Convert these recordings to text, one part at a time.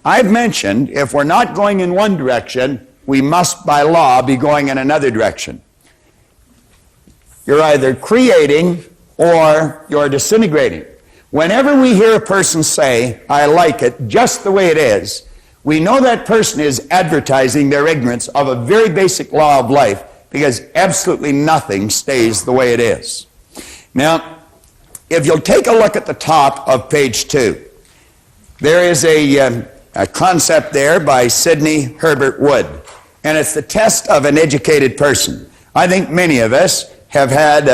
I've mentioned if we're not going in one direction, we must by law be going in another direction. You're either creating or you're disintegrating. Whenever we hear a person say, I like it just the way it is, we know that person is advertising their ignorance of a very basic law of life, because absolutely nothing stays the way it is. Now, if you'll take a look at the top of page 2, there is a concept there by Sidney Herbert Wood, and it's the test of an educated person. I think many of us have had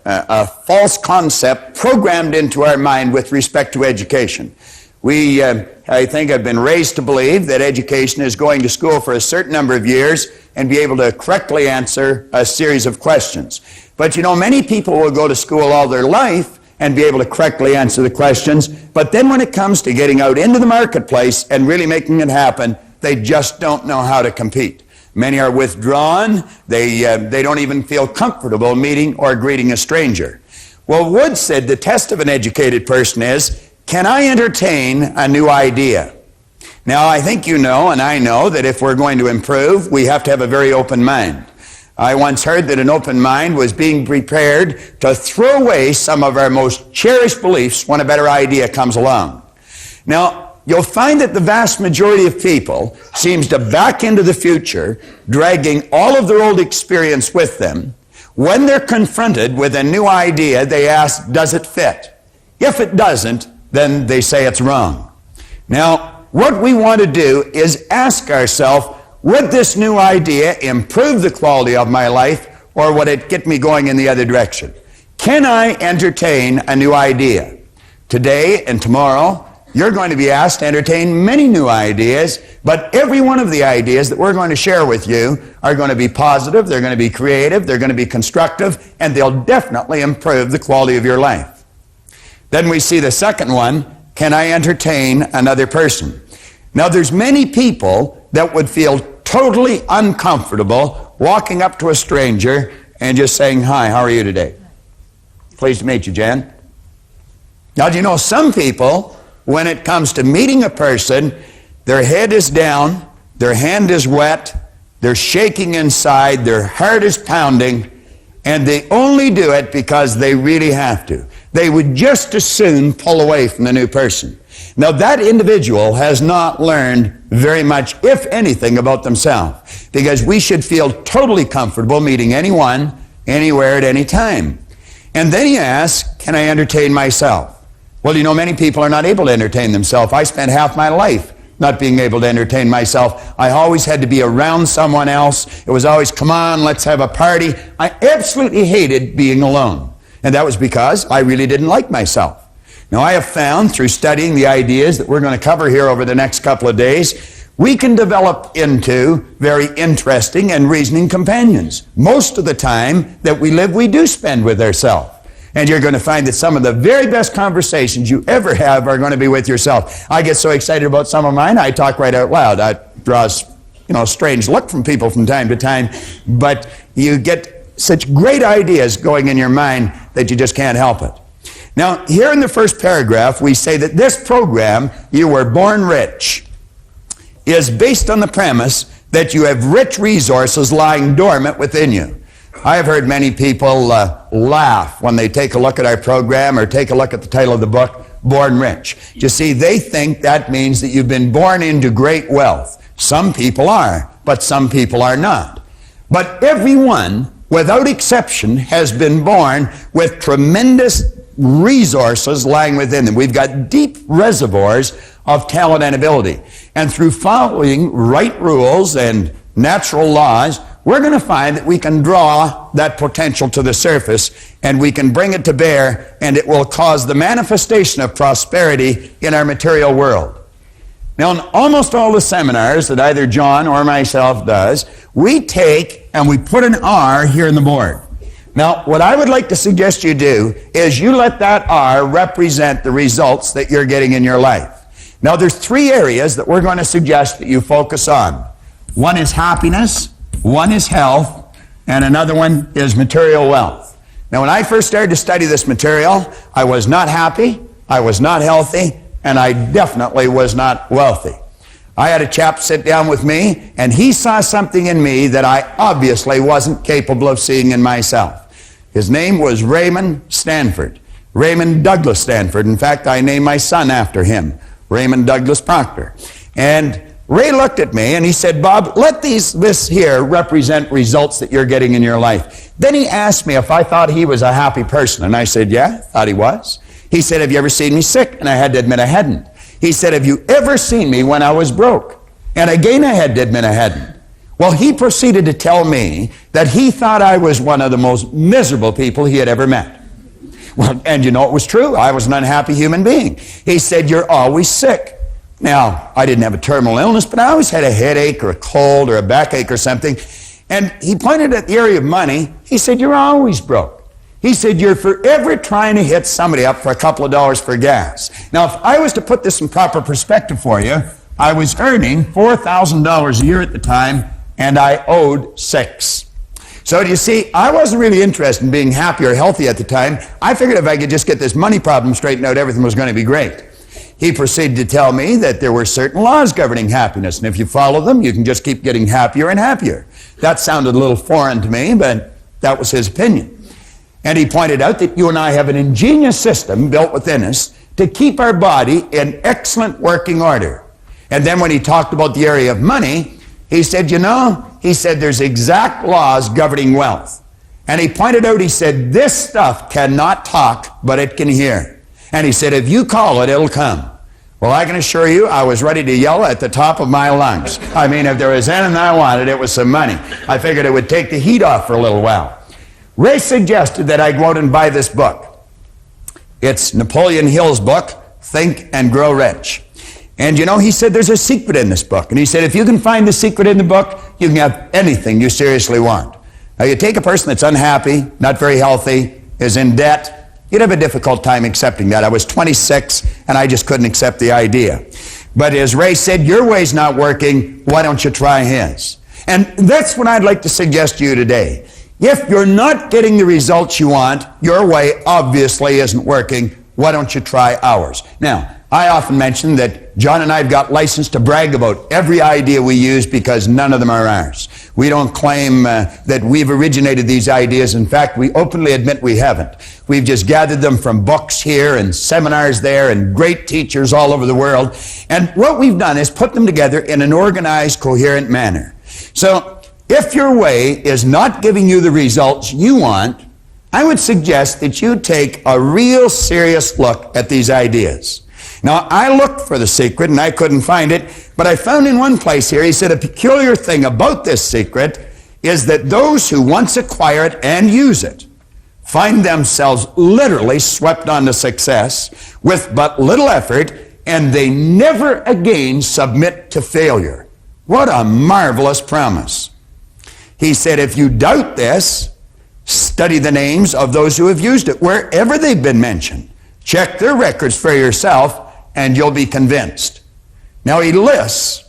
a false concept programmed into our mind with respect to education. We, I think, have been raised to believe that education is going to school for a certain number of years and be able to correctly answer a series of questions. But you know, many people will go to school all their life and be able to correctly answer the questions, but then when it comes to getting out into the marketplace and really making it happen, they just don't know how to compete. Many are withdrawn. They don't even feel comfortable meeting or greeting a stranger. Well, Wood said the test of an educated person is, can I entertain a new idea? Now, I think you know, and I know, that if we're going to improve, we have to have a very open mind. I once heard that an open mind was being prepared to throw away some of our most cherished beliefs when a better idea comes along. Now, you'll find that the vast majority of people seems to back into the future, dragging all of their old experience with them. When they're confronted with a new idea, they ask, does it fit? If it doesn't, then they say it's wrong. Now, what we want to do is ask ourselves, would this new idea improve the quality of my life, or would it get me going in the other direction? Can I entertain a new idea? Today and tomorrow, you're going to be asked to entertain many new ideas, but every one of the ideas that we're going to share with you are going to be positive, they're going to be creative, they're going to be constructive, and they'll definitely improve the quality of your life. Then we see the second one, can I entertain another person? Now, there's many people that would feel totally uncomfortable walking up to a stranger and just saying, hi, how are you today? Pleased to meet you, Jan. Now, do you know some people, when it comes to meeting a person, their head is down, their hand is wet, they're shaking inside, their heart is pounding, and they only do it because they really have to. They would just as soon pull away from the new person. Now, that individual has not learned very much, if anything, about themselves, because we should feel totally comfortable meeting anyone, anywhere, at any time. And then he asks, can I entertain myself? Well, you know, many people are not able to entertain themselves. I spent half my life not being able to entertain myself. I always had to be around someone else. It was always, come on, let's have a party. I absolutely hated being alone. And that was because I really didn't like myself. Now, I have found through studying the ideas that we're going to cover here over the next couple of days, we can develop into very interesting and reasoning companions. Most of the time that we live, we do spend with ourselves. And you're going to find that some of the very best conversations you ever have are going to be with yourself. I get so excited about some of mine, I talk right out loud. That draws, a strange look from people from time to time. But you get such great ideas going in your mind that you just can't help it. Now, here in the first paragraph, we say that this program, You Were Born Rich, is based on the premise that you have rich resources lying dormant within you. I have heard many people laugh when they take a look at our program or take a look at the title of the book, Born Rich. You see, they think that means that you've been born into great wealth. Some people are, but some people are not. But everyone, without exception, has been born with tremendous resources lying within them. We've got deep reservoirs of talent and ability. And through following right rules and natural laws, we're going to find that we can draw that potential to the surface and we can bring it to bear, and it will cause the manifestation of prosperity in our material world. Now, in almost all the seminars that either John or myself does, we take and we put an R here in the board. Now, what I would like to suggest you do is you let that R represent the results that you're getting in your life. Now, there's three areas that we're going to suggest that you focus on. One is happiness, one is health, and another one is material wealth. Now, when I first started to study this material, I was not happy, I was not healthy, and I definitely was not wealthy. I had a chap sit down with me, and he saw something in me that I obviously wasn't capable of seeing in myself. His name was Raymond Stanford, Raymond Douglas Stanford. In fact, I named my son after him, Raymond Douglas Proctor. And Ray looked at me and he said, Bob, let this here represent results that you're getting in your life. Then he asked me if I thought he was a happy person. And I said, yeah, I thought he was. He said, have you ever seen me sick? And I had to admit I hadn't. He said, have you ever seen me when I was broke? And again, I had to admit I hadn't. Well, he proceeded to tell me that he thought I was one of the most miserable people he had ever met. Well, and you know, it was true. I was an unhappy human being. He said, you're always sick. Now, I didn't have a terminal illness, but I always had a headache or a cold or a backache or something. And he pointed at the area of money. He said, you're always broke. He said, you're forever trying to hit somebody up for a couple of dollars for gas. Now, if I was to put this in proper perspective for you, I was earning $4,000 a year at the time, and I owed $6,000. So do you see, I wasn't really interested in being happy or healthy at the time. I figured if I could just get this money problem straightened out, everything was going to be great. He proceeded to tell me that there were certain laws governing happiness, and if you follow them, you can just keep getting happier and happier. That sounded a little foreign to me, but that was his opinion. And he pointed out that you and I have an ingenious system built within us to keep our body in excellent working order. And then when he talked about the area of money, he said, you know, he said there's exact laws governing wealth. And he pointed out, he said, this stuff cannot talk, but it can hear. And he said, if you call it, it'll come. Well, I can assure you, I was ready to yell at the top of my lungs. I mean, if there was anything I wanted, it was some money. I figured it would take the heat off for a little while. Ray suggested that I go out and buy this book. It's Napoleon Hill's book, Think and Grow Rich. And you know, he said there's a secret in this book. And he said if you can find the secret in the book, you can have anything you seriously want. Now, you take a person that's unhappy, not very healthy, is in debt, you'd have a difficult time accepting that. I was 26, and I just couldn't accept the idea. But as Ray said, your way's not working, why don't you try his? And that's what I'd like to suggest to you today. If you're not getting the results you want, your way obviously isn't working, why don't you try ours? Now, I often mention that John and I have got license to brag about every idea we use because none of them are ours. We don't claim that we've originated these ideas. In fact, we openly admit we haven't. We've just gathered them from books here and seminars there and great teachers all over the world. And what we've done is put them together in an organized, coherent manner. So if your way is not giving you the results you want, I would suggest that you take a real serious look at these ideas. Now, I looked for the secret and I couldn't find it, but I found in one place here, he said, a peculiar thing about this secret is that those who once acquire it and use it find themselves literally swept on to success with but little effort, and they never again submit to failure. What a marvelous promise. He said, if you doubt this, study the names of those who have used it, wherever they've been mentioned. Check their records for yourself, and you'll be convinced. Now, he lists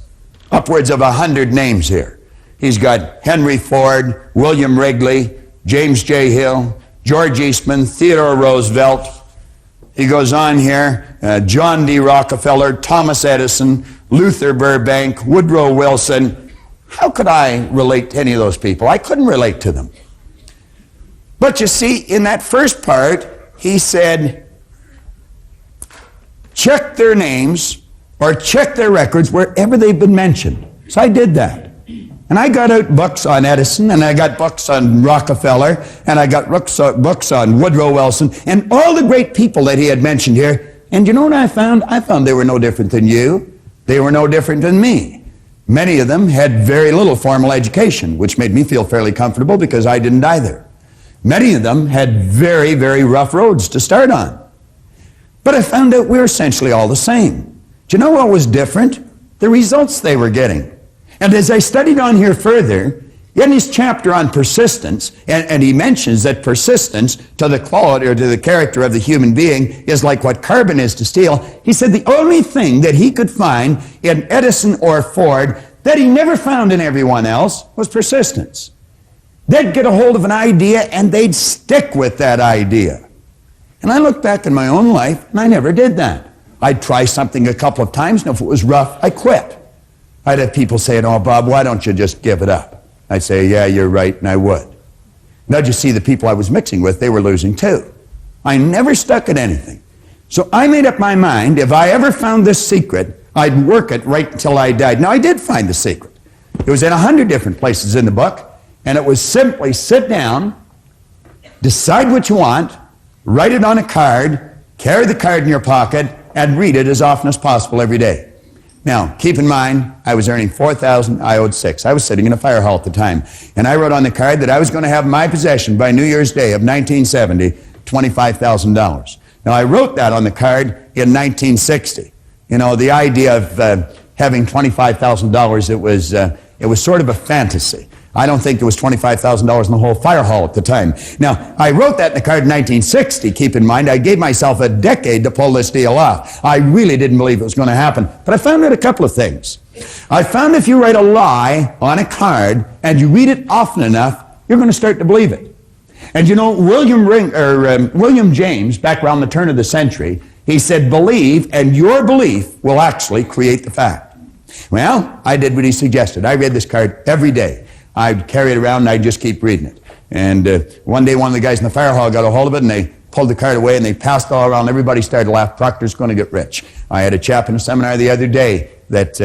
upwards of 100 names here. He's got Henry Ford, William Wrigley, James J. Hill, George Eastman, Theodore Roosevelt. He goes on here, John D. Rockefeller, Thomas Edison, Luther Burbank, Woodrow Wilson. How could I relate to any of those people? I couldn't relate to them. But you see, in that first part, he said, check their names or check their records wherever they've been mentioned. So I did that. And I got out books on Edison, and I got books on Rockefeller, and I got books on Woodrow Wilson, and all the great people that he had mentioned here. And you know what I found? I found they were no different than you. They were no different than me. Many of them had very little formal education, which made me feel fairly comfortable because I didn't either. Many of them had very, very rough roads to start on. But I found out we were essentially all the same. Do you know what was different? The results they were getting. And as I studied on here further, in his chapter on persistence, and he mentions that persistence to the quality or to the character of the human being is like what carbon is to steel, he said the only thing that he could find in Edison or Ford that he never found in everyone else was persistence. They'd get a hold of an idea and they'd stick with that idea. And I look back in my own life, and I never did that. I'd try something a couple of times, and if it was rough, I quit. I'd have people saying, oh, Bob, why don't you just give it up? I'd say, yeah, you're right, and I would. Now, you see, the people I was mixing with, they were losing too. I never stuck at anything. So I made up my mind, if I ever found this secret, I'd work it right until I died. Now, I did find the secret. It was in 100 different places in the book, and it was simply sit down, decide what you want, write it on a card, carry the card in your pocket, and read it as often as possible every day. Now, keep in mind, I was earning $4,000, I owed $6,000. I was sitting in a fire hall at the time, and I wrote on the card that I was going to have in my possession by New Year's Day of 1970, $25,000. Now, I wrote that on the card in 1960. You know, the idea of having $25,000, it was sort of a fantasy. I don't think there was $25,000 in the whole fire hall at the time. Now, I wrote that in the card in 1960, keep in mind. I gave myself a decade to pull this deal off. I really didn't believe it was going to happen. But I found out a couple of things. I found if you write a lie on a card and you read it often enough, you're going to start to believe it. And you know, William James, back around the turn of the century, he said, believe, and your belief will actually create the fact. Well, I did what he suggested. I read this card every day. I'd carry it around and I'd just keep reading it. And one day one of the guys in the fire hall got a hold of it and they pulled the card away and they passed it all around. Everybody started to laugh. Proctor's going to get rich. I had a chap in a seminar the other day that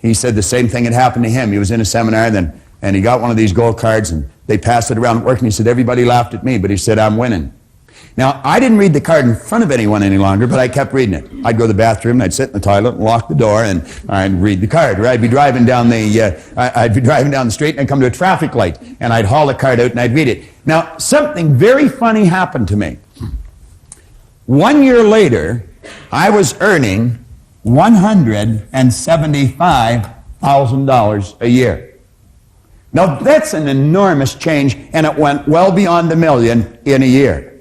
he said the same thing had happened to him. He was in a seminar and he got one of these gold cards and they passed it around at work and he said, everybody laughed at me, but he said, I'm winning. Now, I didn't read the card in front of anyone any longer, but I kept reading it. I'd go to the bathroom, and I'd sit in the toilet and lock the door, and I'd read the card. Or I'd be driving down the street, and I'd come to a traffic light, and I'd haul the card out, and I'd read it. Now, something very funny happened to me. 1 year later, I was earning $175,000 a year. Now, that's an enormous change, and it went well beyond $1 million in a year.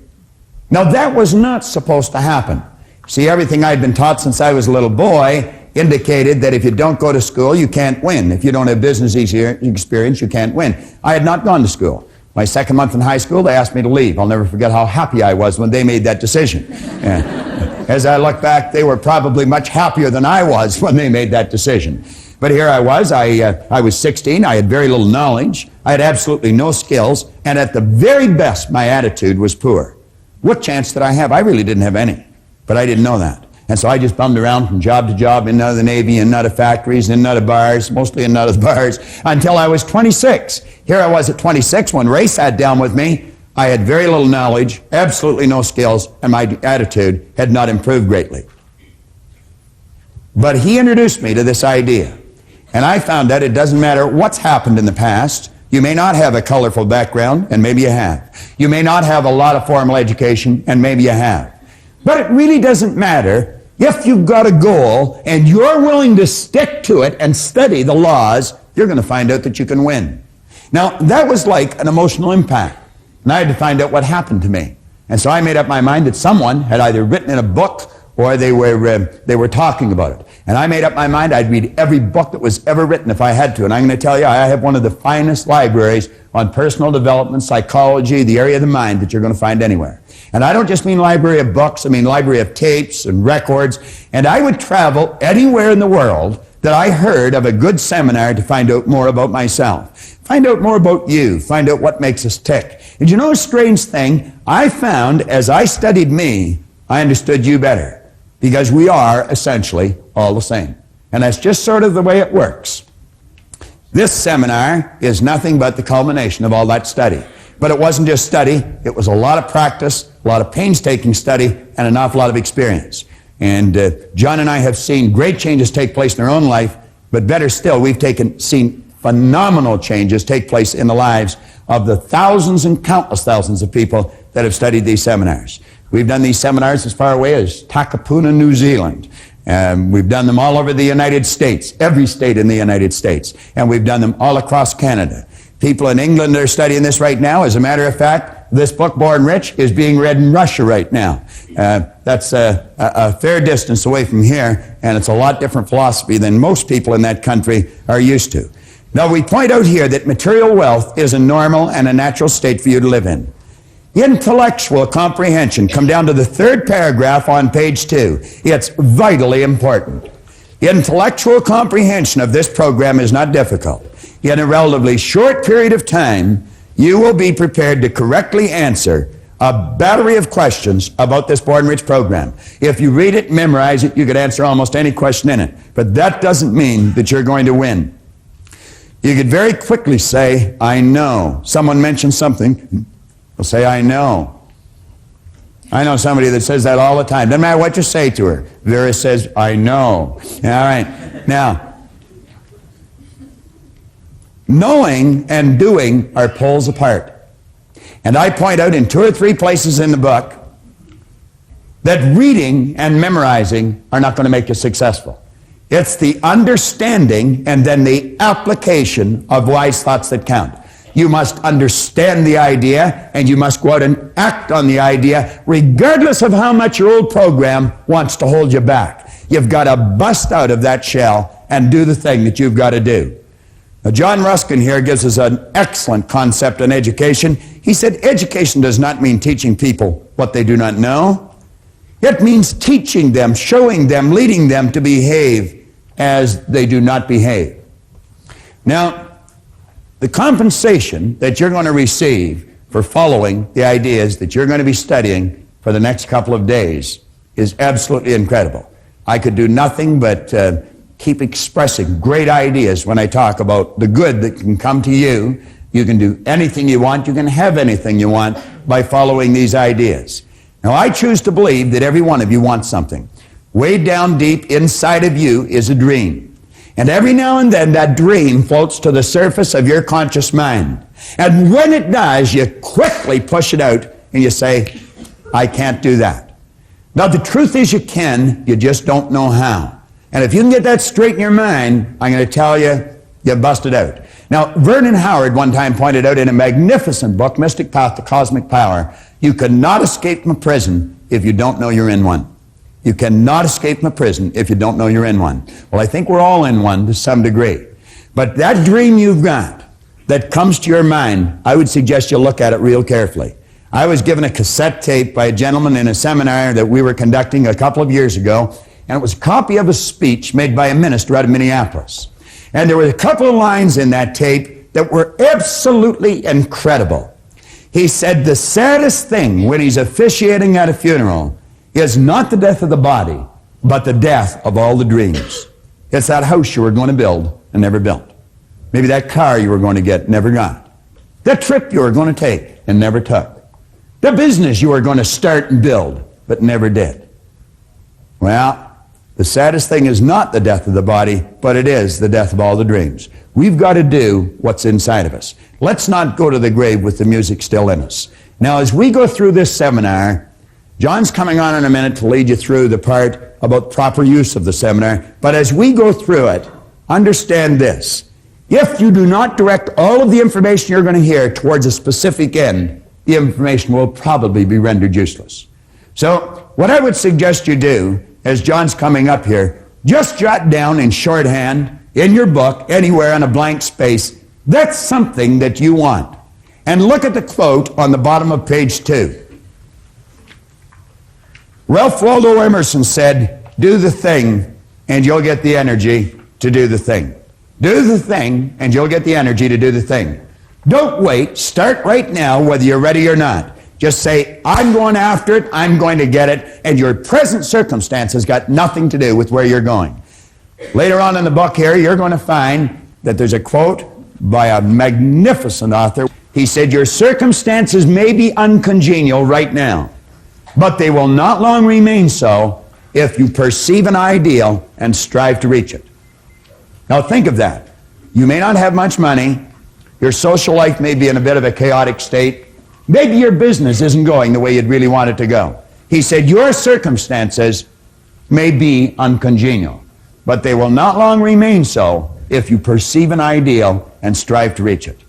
Now, that was not supposed to happen. See, everything I'd been taught since I was a little boy indicated that if you don't go to school, you can't win. If you don't have business experience, you can't win. I had not gone to school. My second month in high school, they asked me to leave. I'll never forget how happy I was when they made that decision. As I look back, they were probably much happier than I was when they made that decision. But here I was, I was 16, I had very little knowledge, I had absolutely no skills, and at the very best, my attitude was poor. What chance did I have? I really didn't have any, but I didn't know that. And so I just bummed around from job to job, in and out of the Navy, in and out of factories, in and out of bars, mostly in and out of the bars, until I was 26. Here I was at 26 when Ray sat down with me. I had very little knowledge, absolutely no skills, and my attitude had not improved greatly. But he introduced me to this idea, and I found that it doesn't matter what's happened in the past. You may not have a colorful background, and maybe you have. You may not have a lot of formal education, and maybe you have. But it really doesn't matter if you've got a goal and you're willing to stick to it and study the laws, you're going to find out that you can win. Now, that was like an emotional impact, and I had to find out what happened to me. And so I made up my mind that someone had either written in a book or they were talking about it. And I made up my mind I'd read every book that was ever written if I had to. And I'm going to tell you, I have one of the finest libraries on personal development, psychology, the area of the mind that you're going to find anywhere. And I don't just mean library of books, I mean library of tapes and records. And I would travel anywhere in the world that I heard of a good seminar to find out more about myself. Find out more about you. Find out what makes us tick. And you know a strange thing? I found as I studied me, I understood you better. Because we are essentially all the same. And that's just sort of the way it works. This seminar is nothing but the culmination of all that study. But it wasn't just study, it was a lot of practice, a lot of painstaking study, and an awful lot of experience. And John and I have seen great changes take place in our own life, but better still, we've seen phenomenal changes take place in the lives of the thousands and countless thousands of people that have studied these seminars. We've done these seminars as far away as Takapuna, New Zealand. We've done them all over the United States, every state in the United States. And we've done them all across Canada. People in England are studying this right now. As a matter of fact, this book, BornRich, is being read in Russia right now. That's a fair distance away from here, and it's a lot different philosophy than most people in that country are used to. Now, we point out here that material wealth is a normal and a natural state for you to live in. Intellectual comprehension, come down to the third paragraph on page 2. It's vitally important. Intellectual comprehension of this program is not difficult. In a relatively short period of time, you will be prepared to correctly answer a battery of questions about this BornRich program. If you read it, memorize it, you could answer almost any question in it. But that doesn't mean that you're going to win. You could very quickly say, I know. Someone mentions something, we'll say, I know. I know somebody that says that all the time. Doesn't matter what you say to her. Vera says, I know. All right. Now, knowing and doing are poles apart. And I point out in 2 or 3 places in the book that reading and memorizing are not going to make you successful. It's the understanding and then the application of wise thoughts that count. You must understand the idea, and you must go out and act on the idea, regardless of how much your old program wants to hold you back. You've got to bust out of that shell and do the thing that you've got to do. Now, John Ruskin here gives us an excellent concept on education. He said, education does not mean teaching people what they do not know. It means teaching them, showing them, leading them to behave as they do not behave. Now, the compensation that you're going to receive for following the ideas that you're going to be studying for the next couple of days is absolutely incredible. I could do nothing but keep expressing great ideas when I talk about the good that can come to you. You can do anything you want. You can have anything you want by following these ideas. Now, I choose to believe that every one of you wants something. Way down deep inside of you is a dream. And every now and then that dream floats to the surface of your conscious mind. And when it does, you quickly push it out and you say, I can't do that. Now, the truth is you can, you just don't know how. And if you can get that straight in your mind, I'm going to tell you, you busted out. Now, Vernon Howard one time pointed out in a magnificent book, Mystic Path to Cosmic Power, you cannot escape from a prison if you don't know you're in one. You cannot escape from a prison if you don't know you're in one. Well, I think we're all in one to some degree. But that dream you've got that comes to your mind, I would suggest you look at it real carefully. I was given a cassette tape by a gentleman in a seminar that we were conducting a couple of years ago, and it was a copy of a speech made by a minister out of Minneapolis. And there were a couple of lines in that tape that were absolutely incredible. He said, the saddest thing when he's officiating at a funeral is not the death of the body, but the death of all the dreams. It's that house you were going to build and never built. Maybe that car you were going to get, never got. That trip you were going to take and never took. The business you were going to start and build, but never did. Well, the saddest thing is not the death of the body, but it is the death of all the dreams. We've got to do what's inside of us. Let's not go to the grave with the music still in us. Now, as we go through this seminar, John's coming on in a minute to lead you through the part about proper use of the seminar. But as we go through it, understand this. If you do not direct all of the information you're going to hear towards a specific end, the information will probably be rendered useless. So what I would suggest you do, as John's coming up here, just jot down in shorthand, in your book, anywhere on a blank space, that's something that you want. And look at the quote on the bottom of page 2. Ralph Waldo Emerson said, do the thing and you'll get the energy to do the thing. Do the thing and you'll get the energy to do the thing. Don't wait. Start right now whether you're ready or not. Just say, I'm going after it, I'm going to get it, and your present circumstance has got nothing to do with where you're going. Later on in the book here, you're going to find that there's a quote by a magnificent author. He said, your circumstances may be uncongenial right now, but they will not long remain so if you perceive an ideal and strive to reach it. Now think of that. You may not have much money. Your social life may be in a bit of a chaotic state. Maybe your business isn't going the way you'd really want it to go. He said, your circumstances may be uncongenial, but they will not long remain so if you perceive an ideal and strive to reach it.